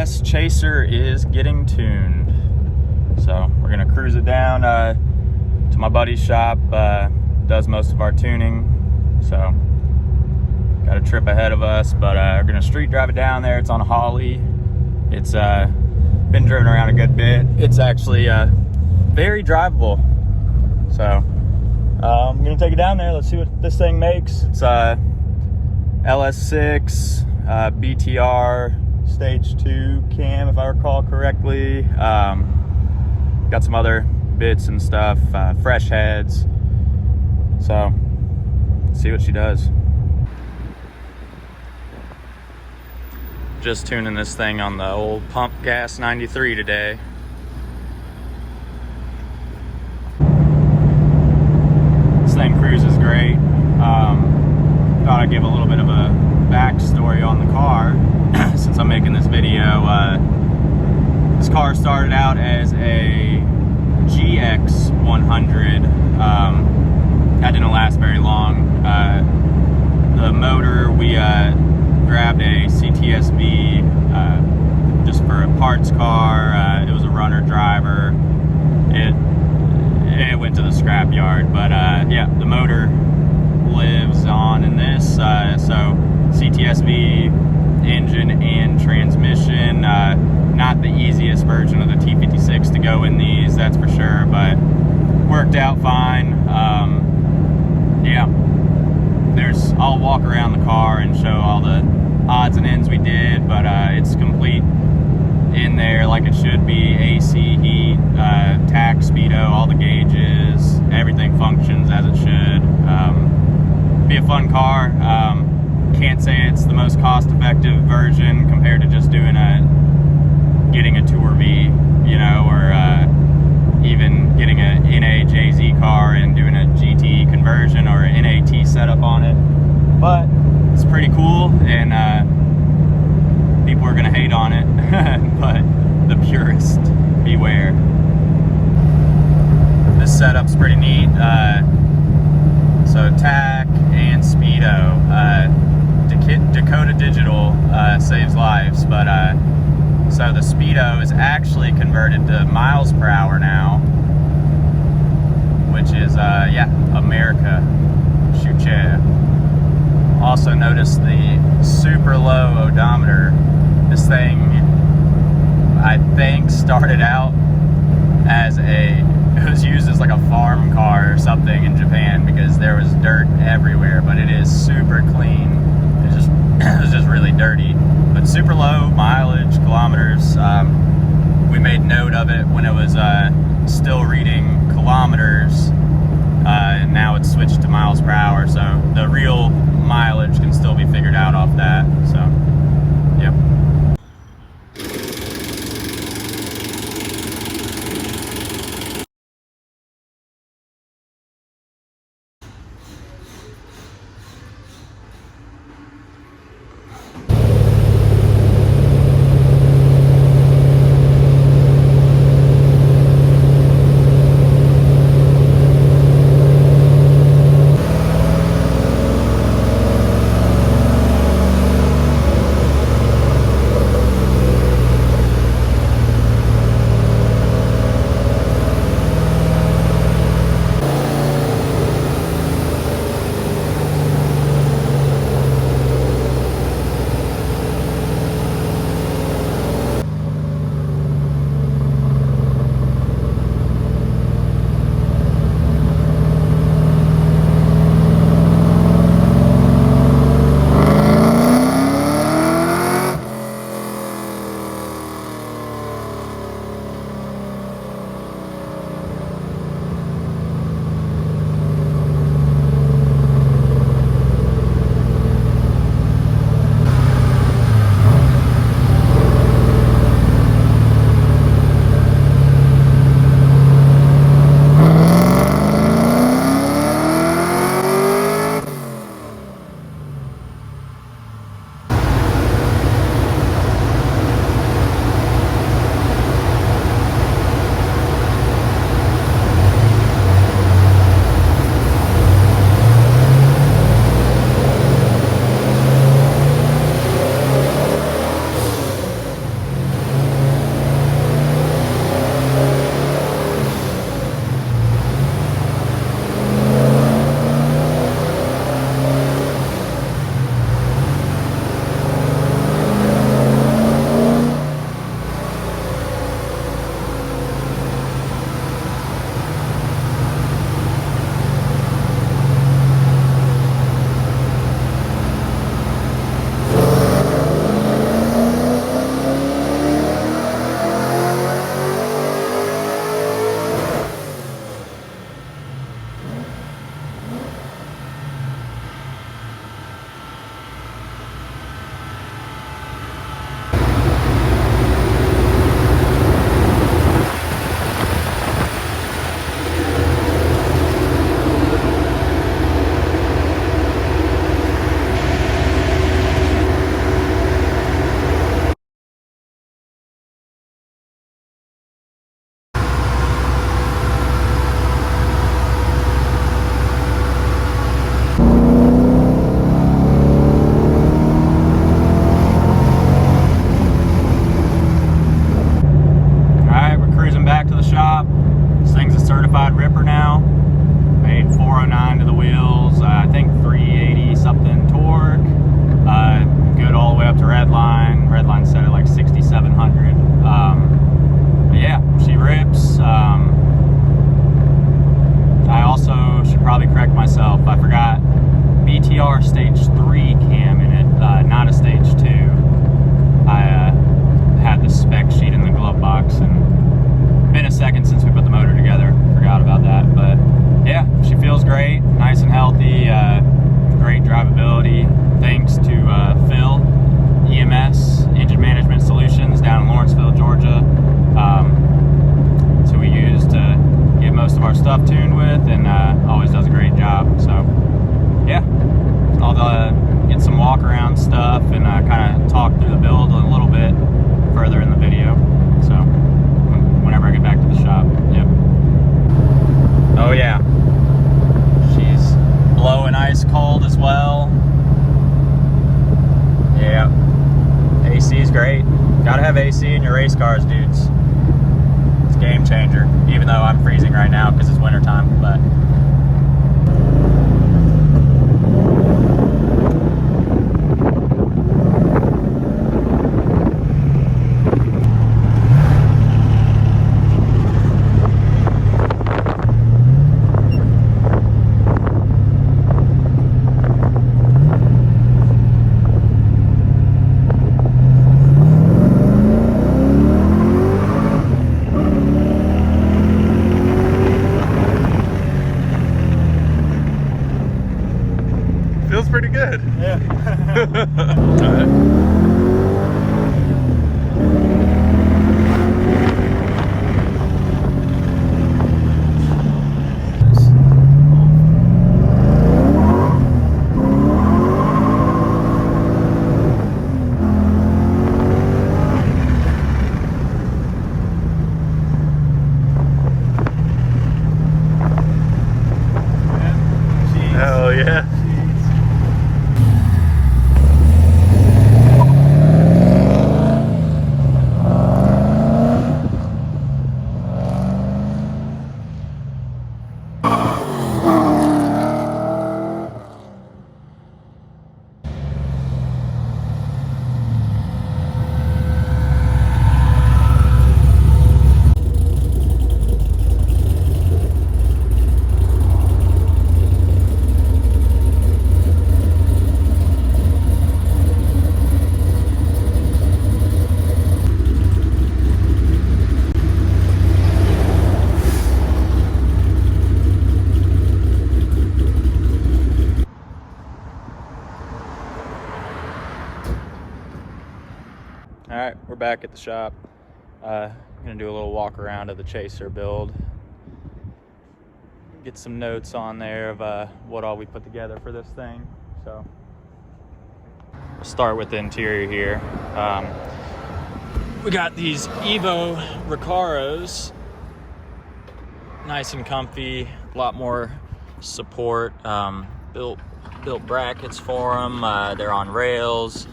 LS Chaser is getting tuned. So we're gonna cruise it down to my buddy's shop. Does most of our tuning. So got a trip ahead of us, but we're gonna street drive it down there. It's on Holley. It's been driven around a good bit. It's actually very drivable. So I'm gonna take it down there. Let's see what this thing makes. It's LS6 BTR stage 2 cam, if I recall correctly. Got some other bits and stuff, fresh heads. So let's see what she does. Just tuning this thing on the old pump gas 93 today. This thing cruises great. Thought I'd give a little bit of a backstory on the car since I'm making this video. This car started out as a JZX100. That didn't last very long. The motor, we grabbed a CTSV just for a parts car. It was a runner driver. It went to the scrap yard, but yeah, the motor lives on in this. So CTSV engine and transmission. Not the easiest version of the T56 to go in these, that's for sure, but worked out fine. Yeah, I'll walk around the car and show all the odds and ends we did, but it's complete in there like it should be. AC, heat, tack, speedo, all the gauges, everything functions as it should. Be a fun car. Can't say it's the most cost-effective version compared to just getting a Tour V, you know, or even getting a NA/JZ car and doing a GT conversion or an NAT setup on it. But it's pretty cool, and people are gonna hate on it, but the purists beware. This setup's pretty neat. So tack and speedo. Dakota Digital saves lives, but so the speedo is actually converted to miles per hour now, which is yeah, America. Shoot ya. Also notice the super low odometer. This thing, I think, started out as it was used as like a farm car or something in Japan because there was dirt everywhere, but it is super clean. It was just really dirty, but super low mileage, kilometers. We made note of it when it was still reading kilometers, and now it's switched to miles per hour, so the real mileage can still be figured out off that. So yep. stuff and kind of talk through the build a little bit further in the video. So whenever I get back to the shop. Yep. Oh yeah, she's blowing ice cold as well. Yeah, AC is great. Gotta have AC in your race cars, dudes. It's a game changer, even though I'm freezing right now because it's winter time, but feels pretty good. yeah. All right. Hell yeah. All right, we're back at the shop. Gonna do a little walk around of the Chaser build. Get some notes on there of what all we put together for this thing. So we'll start with the interior here. We got these Evo Recaros, nice and comfy, a lot more support. Built brackets for them. They're on rails.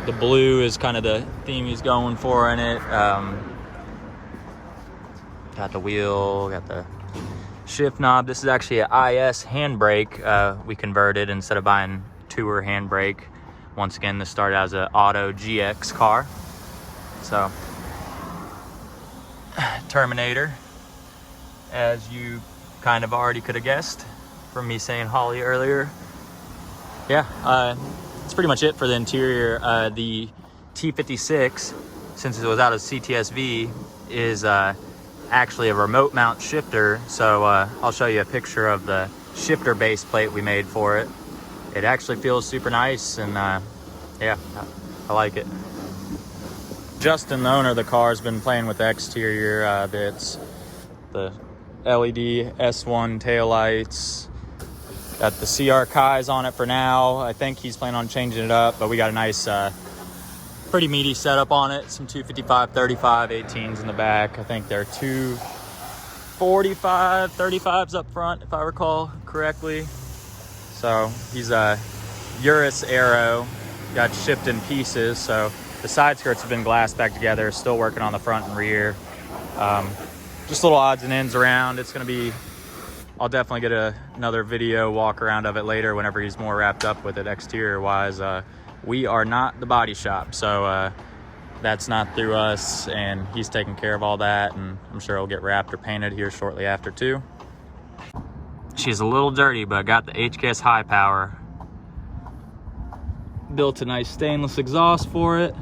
The blue is kind of the theme he's going for in it. Got the wheel, got the shift knob. This is actually an IS handbrake we converted instead of buying Tour handbrake. Once again, this started as an auto GX car. So, Terminator, as you kind of already could have guessed from me saying Holley earlier. Yeah, that's pretty much it for the interior. The T56, since it was out of CTSV, is actually a remote mount shifter. So I'll show you a picture of the shifter base plate we made for it. It actually feels super nice, and yeah, I like it. Justin, the owner of the car, has been playing with the exterior bits. The LED S1 taillights. Got the CR Kais on it for now. I think he's planning on changing it up, but we got a nice, pretty meaty setup on it. Some 255, 35, 18s in the back. I think they're 245, 35s up front, if I recall correctly. So he's a Urus Aero, got shipped in pieces. So the side skirts have been glassed back together, still working on the front and rear. Just little odds and ends around. It's gonna be, I'll definitely get another video walk around of it later whenever he's more wrapped up with it exterior wise. We are not the body shop, so that's not through us, and he's taking care of all that, and I'm sure it'll get wrapped or painted here shortly after too. She's a little dirty, but got the HKS high power. Built a nice stainless exhaust for it.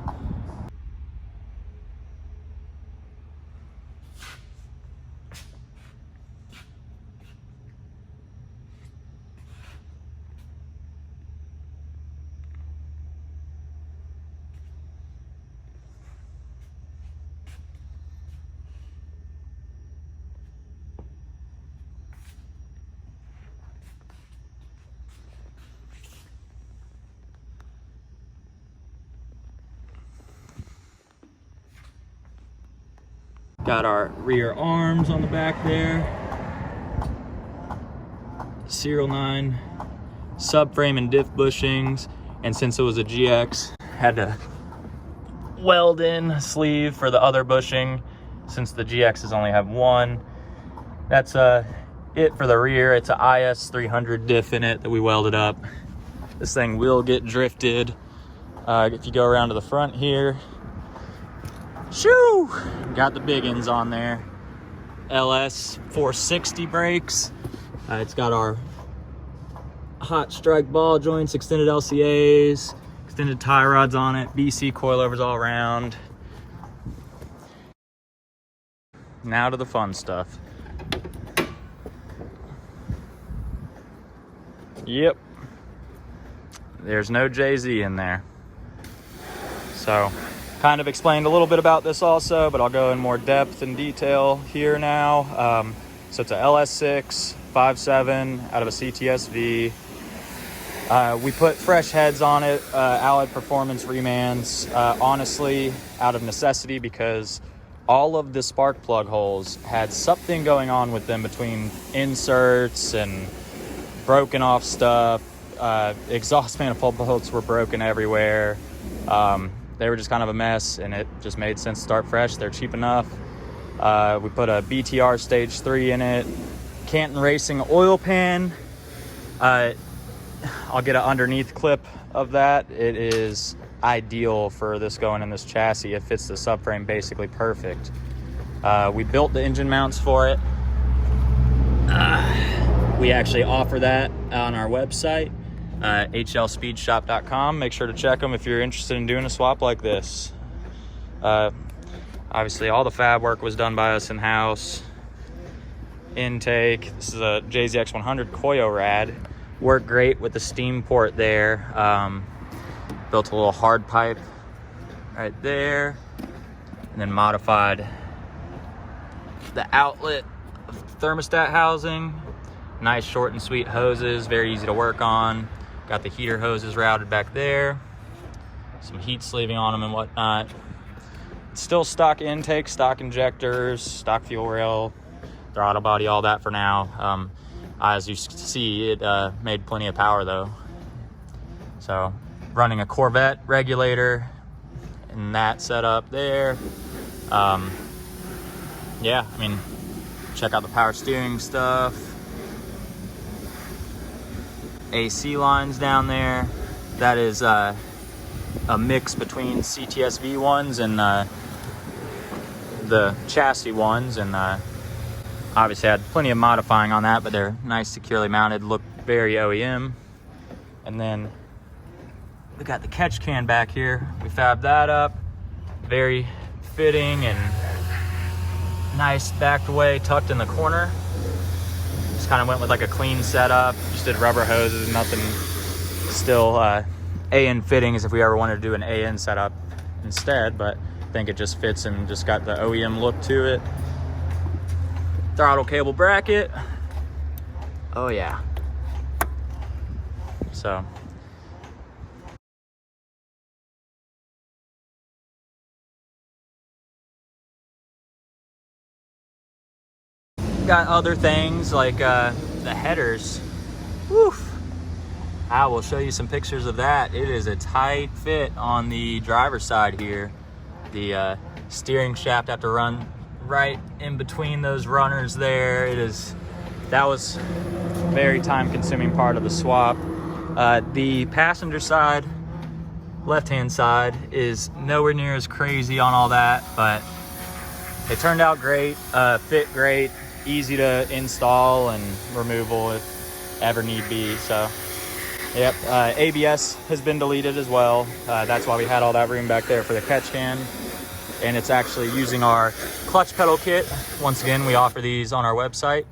Got our rear arms on the back there. Serial 9 subframe and diff bushings. And since it was a GX, had to weld in a sleeve for the other bushing since the GXs only have one. That's it for the rear. It's an IS300 diff in it that we welded up. This thing will get drifted. If you go around to the front here, shoo! Got the biggins on there. LS460 brakes. It's got our hot strike ball joints, extended LCAs, extended tie rods on it, BC coilovers all around. Now to the fun stuff. Yep. There's no JZ in there. So, kind of explained a little bit about this also, but I'll go in more depth and detail here now. So it's a LS6 5.7 out of a CTSV. We put fresh heads on it, Allied Performance remands, honestly, out of necessity, because all of the spark plug holes had something going on with them between inserts and broken off stuff. Exhaust manifold bolts were broken everywhere. They were just kind of a mess, and it just made sense to start fresh. They're cheap enough. We put a BTR Stage 3 in it. Canton Racing oil pan. I'll get an underneath clip of that. It is ideal for this going in this chassis. It fits the subframe basically perfect. We built the engine mounts for it. We actually offer that on our website, hlspeedshop.com. Make sure to check them if you're interested in doing a swap like this. Obviously, all the fab work was done by us in-house. Intake. This is a JZX100 Koyo Rad. Worked great with the steam port there. Built a little hard pipe right there, and then modified the outlet thermostat housing. Nice short and sweet hoses, very easy to work on. Got the heater hoses routed back there. Some heat sleeving on them and whatnot. Still stock intake, stock injectors, stock fuel rail, throttle body, all that for now. As you see, it made plenty of power though. So running a Corvette regulator in that setup there. Yeah, I mean, check out the power steering stuff. AC lines down there. That is a mix between CTSV ones and the chassis ones, and obviously I had plenty of modifying on that, but they're nice, securely mounted, look very OEM. And then we got the catch can back here. We fabbed that up, very fitting and nice, backed away, tucked in the corner. Just kind of went with like a clean setup, just did rubber hoses, nothing. Still AN fittings if we ever wanted to do an AN setup instead, but I think it just fits and just got the OEM look to it. Throttle cable bracket. Oh yeah. So got other things like the headers. Woof. I will show you some pictures of that. It is a tight fit on the driver's side here. The steering shaft have to run right in between those runners there. That was a very time-consuming part of the swap. The passenger side, left-hand side, is nowhere near as crazy on all that, but it turned out great, fit great, easy to install and removal if ever need be. So yep, ABS has been deleted as well. That's why we had all that room back there for the catch can. And it's actually using our clutch pedal kit. Once again, we offer these on our website.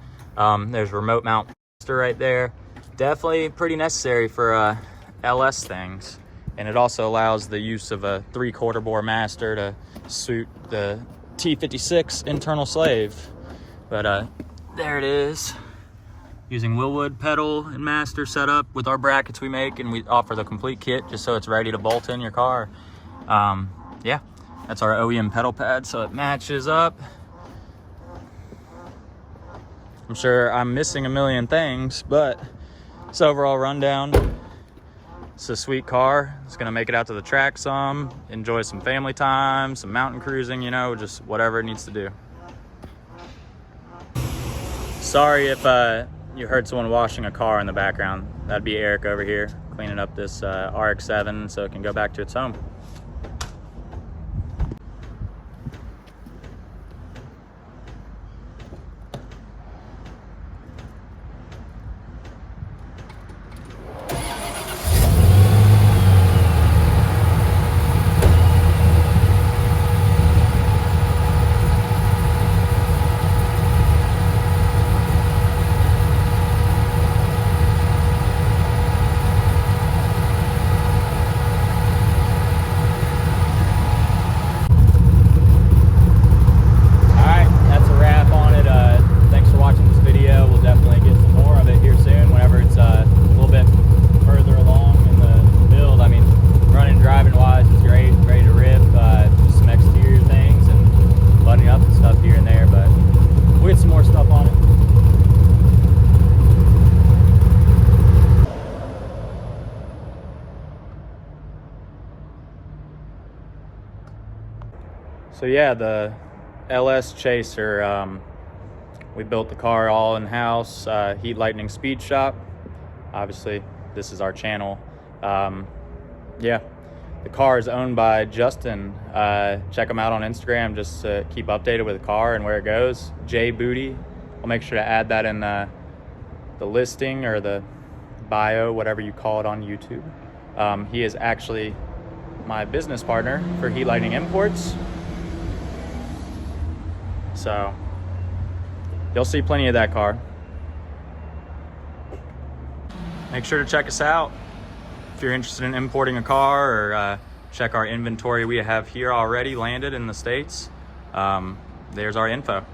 There's remote mount right there. Definitely pretty necessary for LS things. And it also allows the use of a 3/4 bore master to suit the T56 internal slave. But there it is. Using Willwood pedal and master setup with our brackets we make, and we offer the complete kit just so it's ready to bolt in your car. Yeah, that's our OEM pedal pad, so it matches up. I'm sure I'm missing a million things, but it's overall rundown. It's a sweet car. It's gonna make it out to the track some, enjoy some family time, some mountain cruising, you know, just whatever it needs to do. Sorry if you heard someone washing a car in the background. That'd be Eric over here cleaning up this RX-7 so it can go back to its home. So yeah, the LS Chaser, we built the car all in-house, heat lightning speed shop. Obviously, this is our channel. Yeah, the car is owned by Justin. Check him out on Instagram just to keep updated with the car and where it goes. J Booty. I'll make sure to add that in the listing or the bio, whatever you call it on YouTube. He is actually my business partner for Heat Lightning Imports. So you'll see plenty of that car. Make sure to check us out if you're interested in importing a car, or check our inventory we have here already landed in the States. There's our info.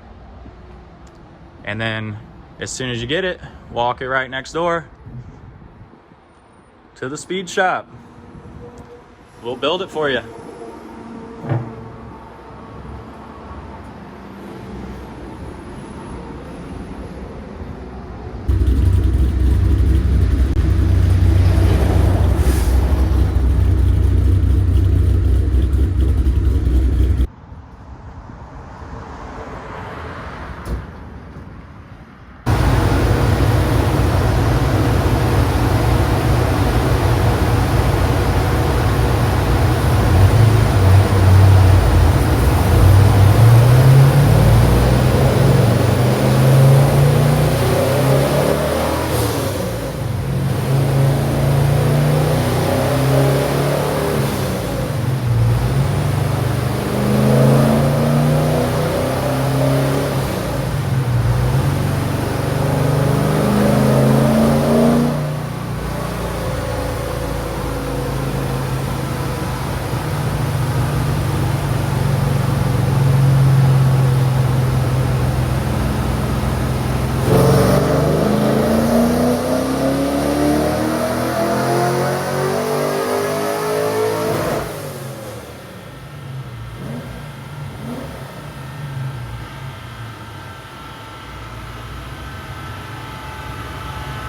And then as soon as you get it, walk it right next door to the speed shop. We'll build it for you.